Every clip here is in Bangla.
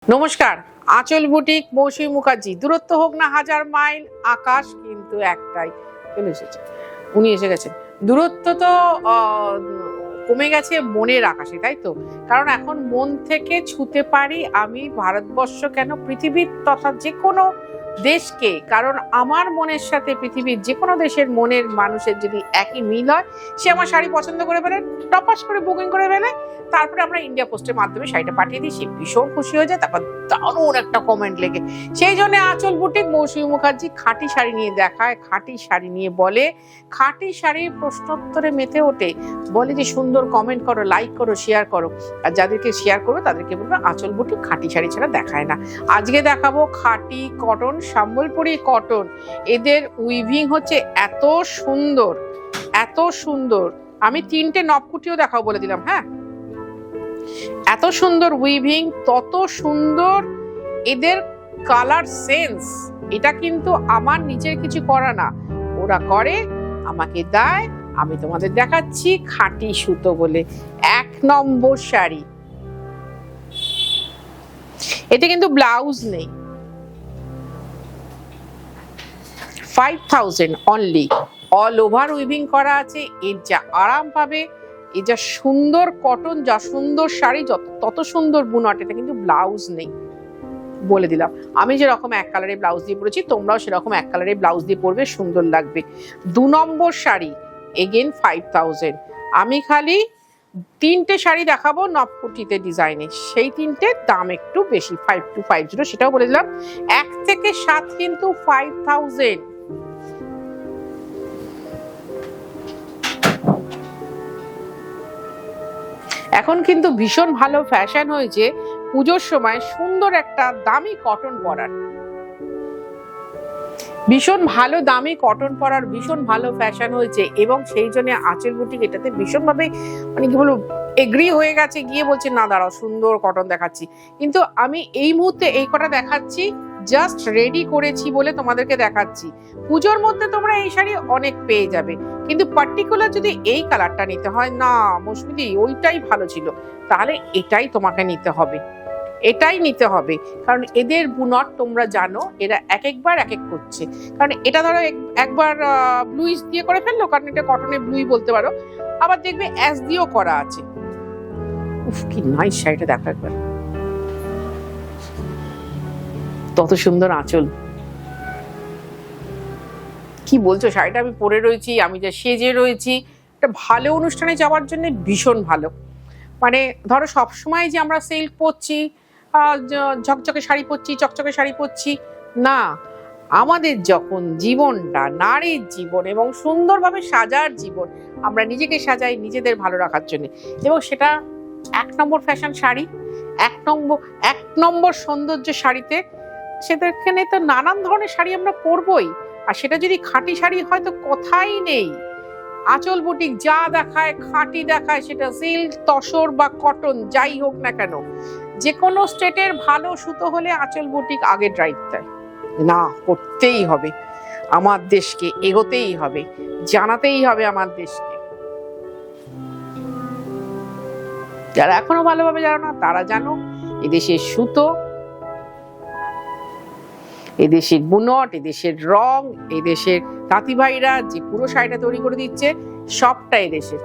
নমস্কার, আঁচল বুটিক মৌসুমী মুখার্জি। দূরত্ব হোক না হাজার মাইল, আকাশ কিন্তু একটাই। চলে এসেছে, উনি এসে গেছেন। দূরত্ব তো কমে গেছে মনের আকাশে, তাই তো? কারণ এখন মন থেকে ছুঁতে পারি আমি ভারতবর্ষ কেন, পৃথিবীর তথা যে কোনো দেশকে। কারণ আমার মনের সাথে পৃথিবীর যে কোনো দেশের মনের মানুষের যদি একই মিল হয়, সে আমার শাড়ি পছন্দ করে ফেলে, টপাস করে বুকিং করে ফেলে, তারপরে আমরা ইন্ডিয়া পোস্টের মাধ্যমে শাড়িটা পাঠিয়ে দিই, সে ভীষণ খুশি হয়ে যায়, তারপর দারুণ একটা কমেন্ট লেগে। সেই জন্য আঁচল বুটিক মৌসুমী মুখার্জি খাঁটি শাড়ি নিয়ে দেখায়, খাঁটি শাড়ি নিয়ে বলে, খাঁটি শাড়ির প্রশ্নোত্তরে মেতে ওঠে, বলে যে সুন্দর কমেন্ট করো, লাইক করো, শেয়ার করো। আর যাদেরকে শেয়ার করবে তাদেরকে বলবো আঁচল বুটিক খাঁটি শাড়ি ছাড়া দেখায় না। আজকে দেখাবো খাঁটি কটন, সম্বলপুরি কটন। এদের উইভিং হচ্ছে এত সুন্দর, এত সুন্দর। আমি তিনটে নবকুটিও দেখাবো বলে দিলাম, হ্যাঁ। এত সুন্দর উইভিং, তত সুন্দর এদের কালার সেন্স। এটা কিন্তু আমার নিজের কিছু করা না, ওরা করে, আমাকে দেয়, আমি তোমাদের দেখাচ্ছি। খাঁটি সুতো বলে এক নম্বর শাড়ি। এতে কিন্তু ব্লাউজ নেই, 5000 অনলি। অল ওভার উইভিং করা আছে। এর যা আরাম পাবে, এই যা সুন্দর কটন, যা সুন্দর শাড়ি, তত সুন্দর বুনট। এটা কিন্তু ব্লাউজ নেই বলে দিলাম। আমি যেরকম এক কালারের ব্লাউজ দিয়ে পরেছি, তোমরাও সেরকম এক কালারের ব্লাউজ দিয়ে পরবে, সুন্দর লাগবে। 2 নম্বর শাড়ি, এগেন 5000। আমি খালি তিনটে শাড়ি দেখাবো নবকুটিতে ডিজাইনে, সেই তিনটের দাম একটু বেশি, 5250, সেটাও বলে দিলাম। 1 থেকে 7 কিন্তু 5000। এখন কিন্তু ভীষণ ভালো ফ্যাশন হয়েছে পুজোর সময় সুন্দর একটা দামি কটন পরার, ভীষণ ভালো দামি কটন পরার ভীষণ ভালো ফ্যাশন হয়েছে। এবং সেই জন্য আঁচল বুটিক এটাতে ভীষণ ভাবে মানে কি বলবো এগ্রি হয়ে গেছে, গিয়ে বলছে না দাঁড়াও সুন্দর কটন দেখাচ্ছি। কিন্তু আমি এই মুহূর্তে এই কটা দেখাচ্ছি, জাস্ট রেডি করেছি বলে তোমাদেরকে দেখাচ্ছি। পুজোর মধ্যে তোমরা এই শাড়ি অনেক পেয়ে যাবে, কিন্তু পার্টিকুলার যদি এই কালারটা নিতে হয়, না মৌসুমীদি ওইটাই ভালো ছিল, তাহলে এটাই তোমাকে নিতে হবে, এটাই নিতে হবে। কারণ এদের বুনট তোমরা জানো, এরা এক একবার এক এক করছে। কারণ এটা ধরো একবার ব্লুইস দিয়ে করে ফেললো, কারণ এটা কটনের ব্লুই বলতে পারো, আবার দেখবে অ্যাশ দিয়েও করা আছে। উফ কি নাইস শাড়িটা দেখো একবার, তত সুন্দর আঁচল। কি বলছো, শাড়িটা আমি পরে রয়েছি, আমি যা সেজে রয়েছি, একটা ভালো অনুষ্ঠানে যাওয়ার জন্য ভীষণ ভালো। মানে ধরো সবসময় যে আমরা সিল্ক পরছি, ঝকঝকে শাড়ি পরছি, চকচকে শাড়ি পরছি, না। আমাদের যখন জীবনটা নারীর জীবন এবং সুন্দরভাবে সাজার জীবন, আমরা নিজেকে সাজাই নিজেদের ভালো রাখার জন্য, এবং সেটা 1 নম্বর ফ্যাশন শাড়ি, 1 নম্বর সৌন্দর্য শাড়িতে। সেখানে তো নানান ধরনের শাড়ি আমরা পরবই, আর সেটা যদি খাঁটি শাড়ি হয় তো কথাই নেই। আঁচল বুটিক যা দেখায় খাঁটি দেখায়, সেটা সিল্ক, তসর বা কটন যাই হোক না কেন, যে কোনো স্টেটের ভালো সুতো হলে আঁচল বুটিক আগে ড্রাইভ দেয়। না, করতেই হবে, আমার দেশকে এগোতেই হবে, জানাতেই হবে আমার দেশকে। যারা এখনো ভালোভাবে জানো না তারা জানো, এদেশের সুতো, এদেশের বুনট, এদেশের রং, এদেশের তাঁতি ভাইরা যে পুরো শাড়িটা তৈরি করে দিচ্ছে, সবটা এদেশের,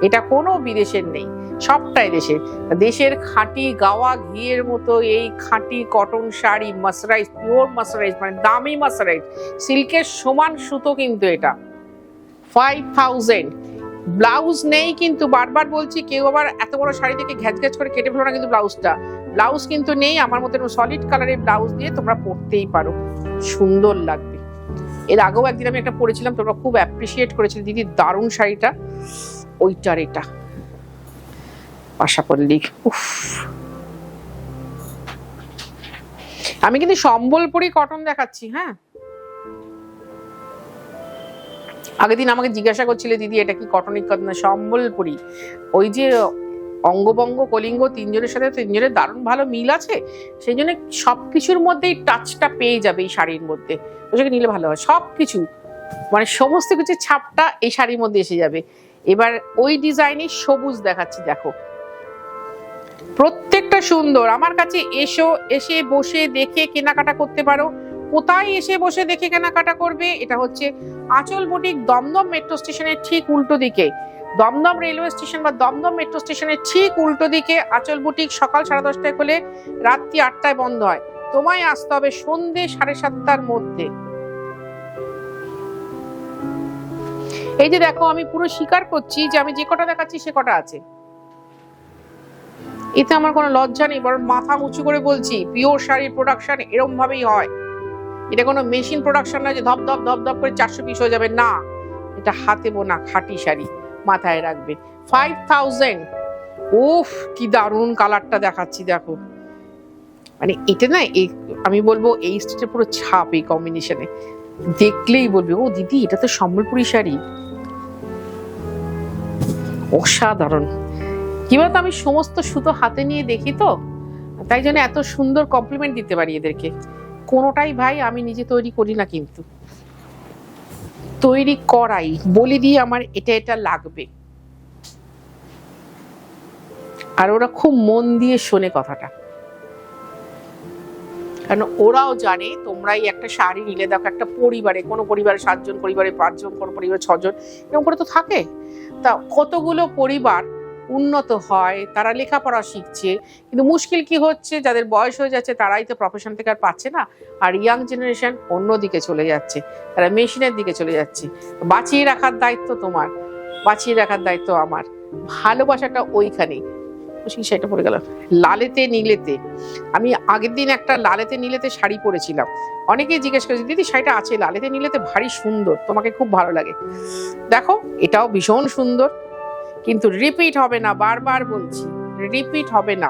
এটা কোনো বিদেশের নেই, সবটা এদেশের। দেশের খাঁটি গাওয়া ঘিয়ের মতো এই খাঁটি কটন শাড়ি, মাসরাইজ, পিওর মাসরাইজ, মানে দামি মাসরাইজ, সিল্কের সমান সুতো কিন্তু এটা। 5000। ব্লাউজ নেই কিন্তু, বারবার বলছি, কেউ আবার এত বড় শাড়ি থেকে ঘ্যাচ ঘ্যাচ করে কেটে ফেলো না কিন্তু ব্লাউজটা। ব্লাউজ কিন্তু নেই, আমার মতো সলিড কালারের ব্লাউজ দিয়ে তোমরা পরতেই পারো, সুন্দর লাগবে। এর আগেও একদিন আমি একটা পরেছিলাম, তোমরা খুব অ্যাপ্রিসিয়েট করেছিলে, দিদি দারুণ শাড়িটা, ওইটার এটা আশাপল্লী। উফ, আমি কিন্তু সম্বলপুরি কটন দেখাচ্ছি, হ্যাঁ। আগের দিন আমাকে জিজ্ঞাসা করছিলে দিদি এটা কি কটনিক কটন, না সম্বলপুরি। ওই যে অঙ্গবঙ্গ কলিঙ্গ তিনজনের সাথে তিনজনের দারুণ ভালো মিল আছে, সেই জন্য সবকিছুর মধ্যেই টাচটা পেয়ে যাবে এই শাড়ির মধ্যে। ওটাকে নিলে ভালো হয়, সবকিছু মানে সমস্ত কিছু ছাপটা এই শাড়ির মধ্যে এসে যাবে। এবার ওই ডিজাইনের সবুজ দেখাচ্ছি, দেখো প্রত্যেকটা সুন্দর। আমার কাছে এসো, এসে বসে দেখে কেনাকাটা করতে পারো। কোথায় এসে বসে দেখে কেনাকাটা করবে? এটা হচ্ছে আঁচল বুটিক, দমদম মেট্রো স্টেশনের ঠিক উল্টো দিকে, দমদম রেলওয়ে স্টেশন বা দমদম মেট্রো স্টেশনের ঠিক উল্টো দিকে আঁচল বুটিক। সকাল 10:30টায় খোলে, রাত্রি 8টায় বন্ধ হয়। তোমায় আসতে হবে সন্ধ্যে 7:30টার মধ্যে। এই যে দেখো, আমি পুরো স্বীকার করছি যে আমি যে কটা দেখাচ্ছি সে কটা আছে, এতে আমার কোনো লজ্জা নেই, বরং মাথা উঁচু করে বলছি পিওর শাড়ির প্রোডাকশন এরকম ভাবেই হয়। এটা কোনো মেশিন প্রোডাকশন না যে ধপ ধপ ধপ ধপ করে 400 পিস হয়ে যাবে, না, এটা হাতে বোনা খাঁটি শাড়ি, মাথায় রাখবে। 5000। উফ, কি দারুণ কালারটা দেখাচ্ছি দেখো, মানে এটা না, আমি বলবো এই স্টেটের পুরো ছাপ এই কম্বিনেশনে, দেখলেই বলবে ও দিদি এটা তো সম্বলপুরি শাড়ি, অসাধারণ। কি বলতো, আমি সমস্ত সুতো হাতে নিয়ে দেখি তো, তাই জন্য এত সুন্দর কমপ্লিমেন্ট দিতে পারি এদেরকে। কোনোটাই ভাই আমি নিজে তৈরি করি না, কিন্তু তৈরি করাই, বলে দিই আমার এটা এটা লাগবে, আর ওরা খুব মন দিয়ে শোনে কথাটা, কারণ ওরাও জানে তোমরাই একটা শাড়ি নিলে, দেখো একটা পরিবারে, কোনো পরিবারে 7 জন, পরিবারে 5 জন, কোনো পরিবারে 6 জন, এরকম করে তো থাকে। তা কতগুলো পরিবার উন্নত হয়, তারা লেখাপড়া শিখছে, কিন্তু মুশকিল কি হচ্ছে, যাদের বয়স হয়ে যাচ্ছে তারাই তো প্রফেশন থেকে আর পাচ্ছে না, আর ইয়াং জেনারেশন অন্যদিকে চলে যাচ্ছে, তারা মেশিনের দিকে চলে যাচ্ছে। বাঁচিয়ে রাখার দায়িত্ব তোমার, বাঁচিয়ে রাখার দায়িত্ব আমার। ভালোবাসাটা ওইখানেই। সেটা পড়ে গেল লালেতে নীলেতে। আমি আগের দিন একটা লালেতে নীলেতে শাড়ি পরেছিলাম, অনেকেই জিজ্ঞেস করেছে দিদি শাড়িটা আছে লালেতে নীলেতে, ভারী সুন্দর, তোমাকে খুব ভালো লাগে। দেখো এটাও ভীষণ সুন্দর, কিন্তু রিপিট হবে না, বারবার বলছি রিপিট হবে না।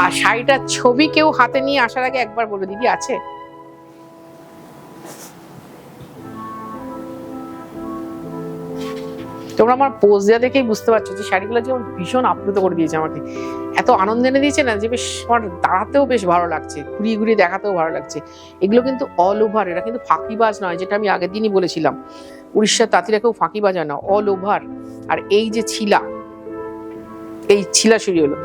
আর শাড়িটার ছবি কেউ হাতে নিয়ে আসার আগে একবার বলে দিদি আছে। তোমরা আমার পোজ দেওয়া দেখেই বুঝতে পারছো যে শাড়িগুলো যেমন ভীষণ আপ্লুত করে দিয়েছে আমাকে, এত আনন্দ এনে দিয়েছে না যে বেশ আমার দাঁড়াতেও বেশ ভালো লাগছে, ঘুরিয়ে ঘুরিয়ে দেখাতেও ভালো লাগছে। এগুলো কিন্তু অল ওভার, এরা কিন্তু ফাঁকিবাজ নয়, যেটা আমি আগের দিনই বলেছিলাম, উড়িষ্যার তাঁতিরা কেউ ফাঁকিবাজ হয় না, অল ওভার। আর এই যে ছিলা, এই ছিলা শুরু হলো,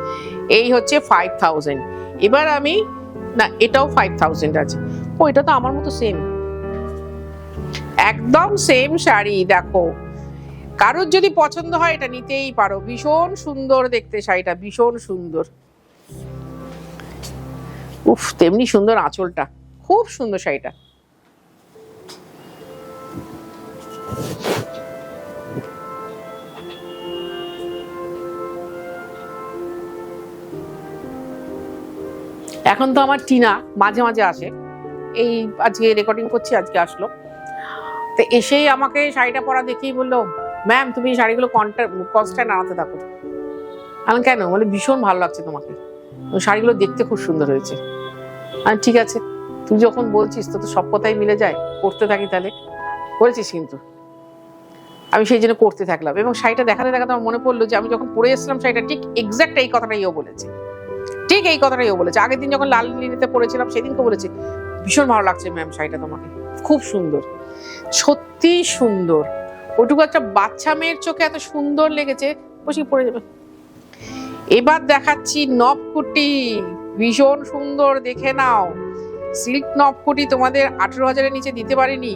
এই হচ্ছে 5000। এবার আমি না, এটাও 5000 আছে। ও এটা তো আমার মতো সেম, একদম সেম শাড়ি। দেখো কারোর যদি পছন্দ হয় এটা নিতেই পারো, ভীষণ সুন্দর দেখতে শাড়িটা, ভীষণ সুন্দর। উফ, তেমনি সুন্দর আঁচলটা, খুব সুন্দর শাড়িটা। এখন তো আমার টিনা মাঝে মাঝে আসে, এই আজকে রেকর্ডিং করছি, আজকে আসলো, তো এসেই আমাকে শাড়িটা পরা দেখেই বললো ম্যাম তুমি এই শাড়িগুলো কনস্ট্যান্ট আনাতে থাকো। আমি কেন, বলে ভীষণ ভালো লাগছে তোমাকে, শাড়িগুলো দেখতে খুব সুন্দর হয়েছে। আমি ঠিক আছে, তুই যখন বলছিস তো সব কথাই মিলে যায়, করতে থাকি তাহলে। বলেছিস কিন্তু আমি সেই জন্য করতে থাকলাম, এবং শাড়িটা দেখাতে দেখাতে আমার মনে পড়লো যে আমি যখন পরে এসেছিলাম শাড়িটা, ঠিক এক্সাক্ট এই কথাটাই ও বলেছে, ঠিক এই কথাটাই ও বলেছে। আগের দিন যখন লাল নীলিতে পরেছিলাম সেদিনকে বলেছে ভীষণ ভালো লাগছে ম্যাম শাড়িটা তোমাকে, খুব সুন্দর, সত্যি সুন্দর। ওটুকু একটা বাচ্চা মেয়ের চোখে এত সুন্দর লেগেছে, বসে পরে যাবে। এবার দেখাচ্ছি নবকুটি, ভীষণ সুন্দর, দেখে নাও। সিল্ক নবকুটি তোমাদের 18,000-এর নিচে দিতে পারিনি,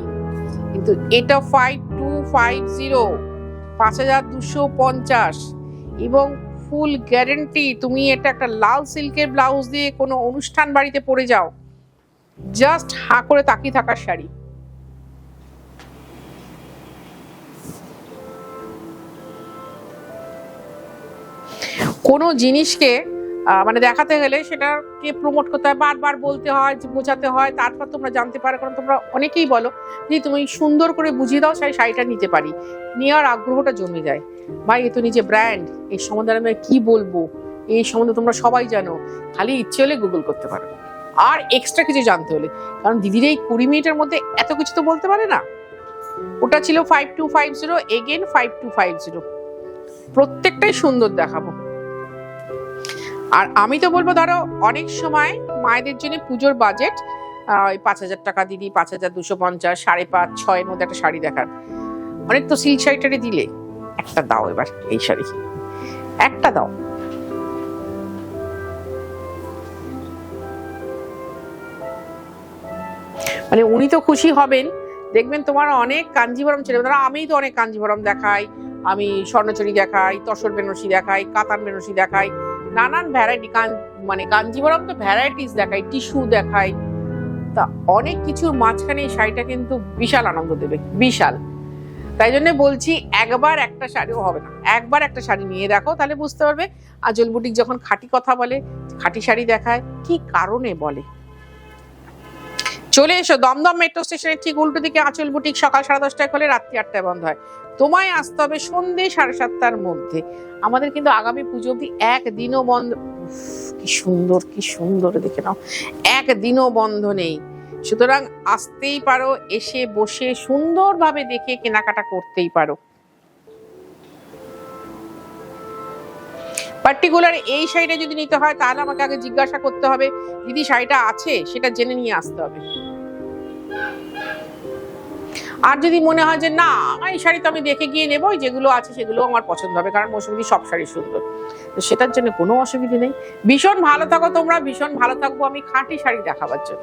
কিন্তু এটা 5250, 5250, এবং ফুল গ্যারেন্টি। তুমি এটা একটা লাল সিল্কের ব্লাউজ দিয়ে কোনো অনুষ্ঠান বাড়িতে পরে যাও, জাস্ট হাঁ করে তাকিয়ে থাকার শাড়ি। কোনো জিনিসকে মানে দেখাতে গেলে সেটাকে প্রমোট করতে হয়, বারবার বলতে হয়, বোঝাতে হয়, তারপর তোমরা জানতে পারো। কারণ তোমরা অনেকেই বলো যে তুমি সুন্দর করে বুঝিয়ে দাও, শাড়িটা নিতে পারি, নেওয়ার আগ্রহটা জমে যায়। ভাই এ তো নিজে ব্র্যান্ড, এই সম্বন্ধে আমি কি বলবো, এই সম্বন্ধে তোমরা সবাই জানো, খালি ইচ্ছে হলে গুগল করতে পারো। আর এক্সট্রা কিছু জানতে হলে, কারণ দিদির এই 20 মিনিটের মধ্যে এত কিছু তো বলতে পারে না। ওটা ছিল 5250, এগেন 5250, প্রত্যেকটাই সুন্দর দেখাবো। আর আমি তো বলবো ধরো অনেক সময় মায়েদের জন্য পুজোর বাজেট 5,000 টাকা দিদি, 5,250, 5,500, 6,000 মধ্যে একটা শাড়ি দেখার, অনেক তো সিল্ক শাড়িটারে দিলে একটা দাও, এবার এই শাড়ি একটা দাও, মানে উনি তো খুশি হবেন, দেখবেন তোমার অনেক কাঞ্জিভরম ছেলে, ধরো আমিই তো অনেক কাঞ্জিভরম দেখাই, আমি স্বর্ণচুরি দেখাই, তসর বেনারসি দেখাই, কাতান বেনারসি দেখাই, নানান ভ্যারাইটি, মানে কাঞ্জিভরম তো ভ্যারাইটিস দেখাই, টিস্যু দেখাই, তা অনেক কিছুর মাঝখানে এই শাড়িটা কিন্তু বিশাল আনন্দ দেবে, বিশাল। তাই জন্য বলছি একবার একটা শাড়িও হবে না, একবার একটা শাড়ি নিয়ে দেখো, তাহলে বুঝতে পারবে আঁচল বুটিক যখন খাঁটি কথা বলে, খাঁটি শাড়ি দেখায়, কি কারণে বলে। চলে এসো দমদম মেট্রো স্টেশনের ঠিক উল্টো দিকে আঁচল বুটিক, সকাল 10:30টায় খোলে, রাত্রি 8টায় বন্ধ হয়। তোমায় আসতে হবে সন্ধ্যে 7:30টার মধ্যে। আমাদের কিন্তু আগামী পুজো অব্দি একদিনও বন্ধ, কি সুন্দর কি সুন্দর, দেখে নাও, একদিনও বন্ধ নেই। সুতরাং আসতেই পারো, এসে বসে সুন্দরভাবে দেখে কেনাকাটা করতেই পারো। পার্টিকুলার এই শাড়িটা যদি নিতে হয় তাহলে আমাকে আগে জিজ্ঞাসা করতে হবে, দিদি শাড়িটা আছে, সেটা জেনে নিয়ে আসতে হবে। আর যদি মনে হয় যে না এই শাড়ি তো আমি দেখে গিয়ে নেবো, যেগুলো আছে সেগুলো আমার পছন্দ হবে, কারণ মৌসুমী সব শাড়ি সুন্দর, তো সেটার জন্য কোনো অসুবিধা নেই। ভীষণ ভালো থাকো তোমরা, ভীষণ ভালো থাকবো আমি খাঁটি শাড়ি দেখাবার জন্য।